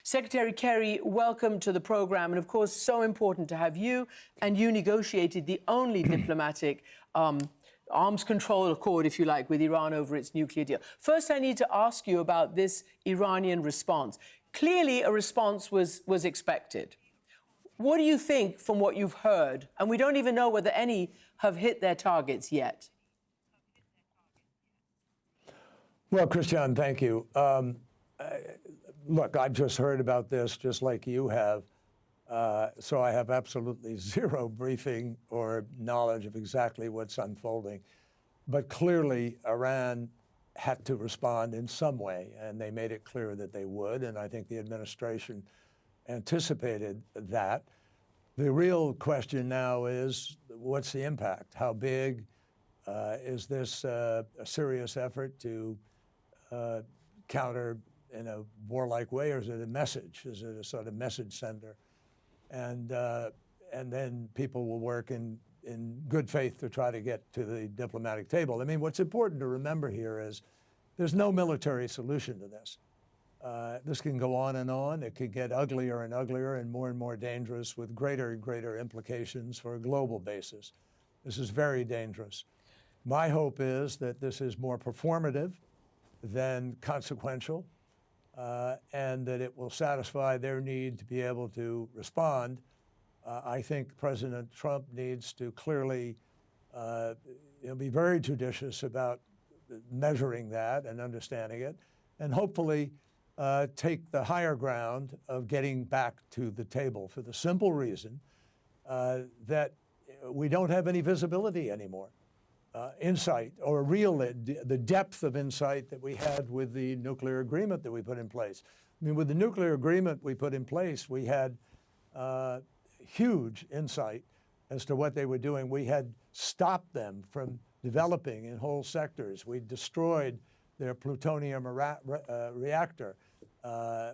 Secretary Kerry, welcome to the program. And of course, so important to have you. And you negotiated the only diplomatic arms control accord, if you like, with Iran over its nuclear deal. First, I need to ask you about this Iranian response. Clearly, a response was expected. What do you think from what you've heard? And we don't even know whether any have hit their targets yet. Well, Christiane, thank you. Look, I've just heard about this, just like you have, so I have absolutely zero briefing or knowledge of exactly what's unfolding. But clearly, Iran had to respond in some way, and they made it clear that they would, and I think the administration anticipated that. The real question now is, what's the impact? How big? Is this a serious effort to counter in a warlike way, or is it a message? Is it a sort of message sender? And then people will work in good faith to try to get to the diplomatic table. I mean, what's important to remember here is there's no military solution to this. This can go on and on. It could get uglier and uglier and more dangerous with greater and greater implications for a global basis. This is very dangerous. My hope is that this is more performative than consequential, and that it will satisfy their need to be able to respond. I think President Trump needs to clearly be very judicious about measuring that and understanding it, and hopefully take the higher ground of getting back to the table for the simple reason that we don't have any visibility anymore. Insight or the depth of insight that we had with the nuclear agreement that we put in place. I mean, with the nuclear agreement we put in place, we had huge insight as to what they were doing. We had stopped them from developing in whole sectors. We destroyed their plutonium reactor,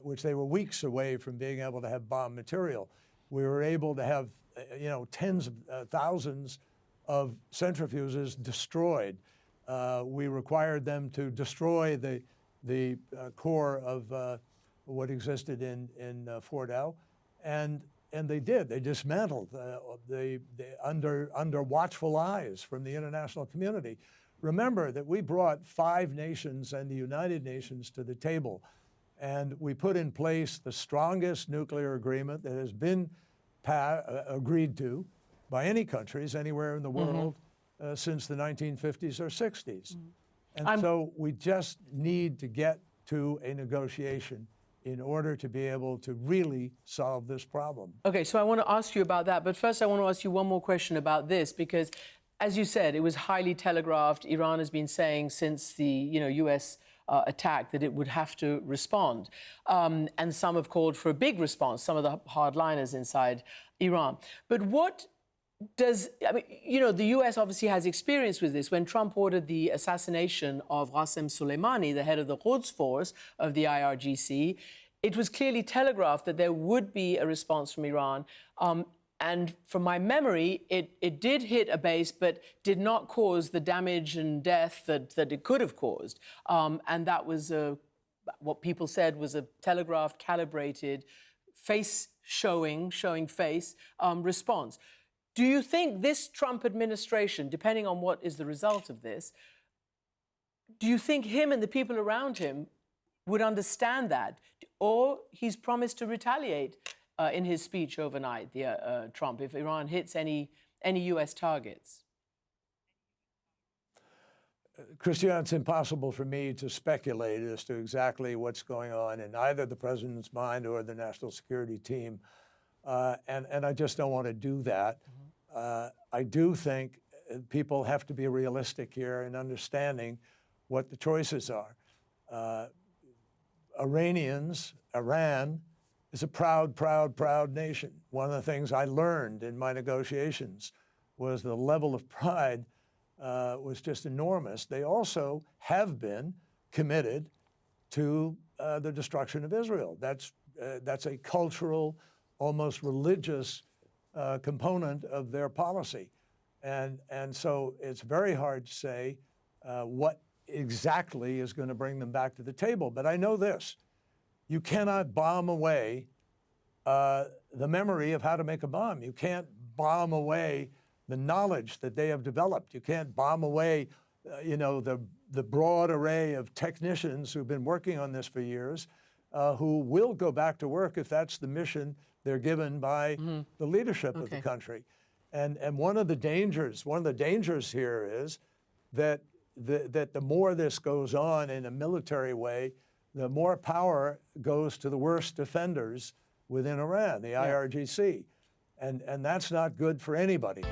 which they were weeks away from being able to have bomb material. We were able to have, tens of thousands of centrifuges destroyed. We required them to destroy the core of what existed in Fort L, and they did. They dismantled under watchful eyes from the international community. Remember that we brought 5 nations and the United Nations to the table, and we put in place the strongest nuclear agreement that has been agreed to by any countries anywhere in the world since the 1950s or 60s. And so we just need to get to a negotiation in order to be able to really solve this problem. Okay, so I want to ask you about that, but first I want to ask you one more question about this, because as you said, it was highly telegraphed. Iran has been saying since the US attack that it would have to respond. And some have called for a big response, some of the hardliners inside Iran. But what the US obviously has experience with this. When Trump ordered the assassination of Qasem Soleimani, the head of the Quds force of the IRGC, it was clearly telegraphed that there would be a response from Iran. And from my memory, it did hit a base, but did not cause the damage and death that it could have caused. And that was what people said was a telegraphed, calibrated, showing face response. Do you think this Trump administration, depending on what is the result of this, do you think him and the people around him would understand that? Or he's promised to retaliate in his speech overnight, Trump, if Iran hits any US targets? Christiane, it's impossible for me to speculate as to exactly what's going on in either the president's mind or the national security team. And I just don't want to do that. I do think people have to be realistic here in understanding what the choices are. Iran is a proud nation. One of the things I learned in my negotiations was the level of pride was just enormous. They also have been committed to the destruction of Israel. That's a cultural, almost religious component of their policy. And so it's very hard to say what exactly is going to bring them back to the table. But I know this, you cannot bomb away the memory of how to make a bomb. You can't bomb away the knowledge that they have developed. You can't bomb away, the broad array of technicians who've been working on this for years, who will go back to work if that's the mission they're given by the leadership of the country. And one of the dangers here is that the more this goes on in a military way, the more power goes to the worst offenders within Iran, the IRGC. And that's not good for anybody.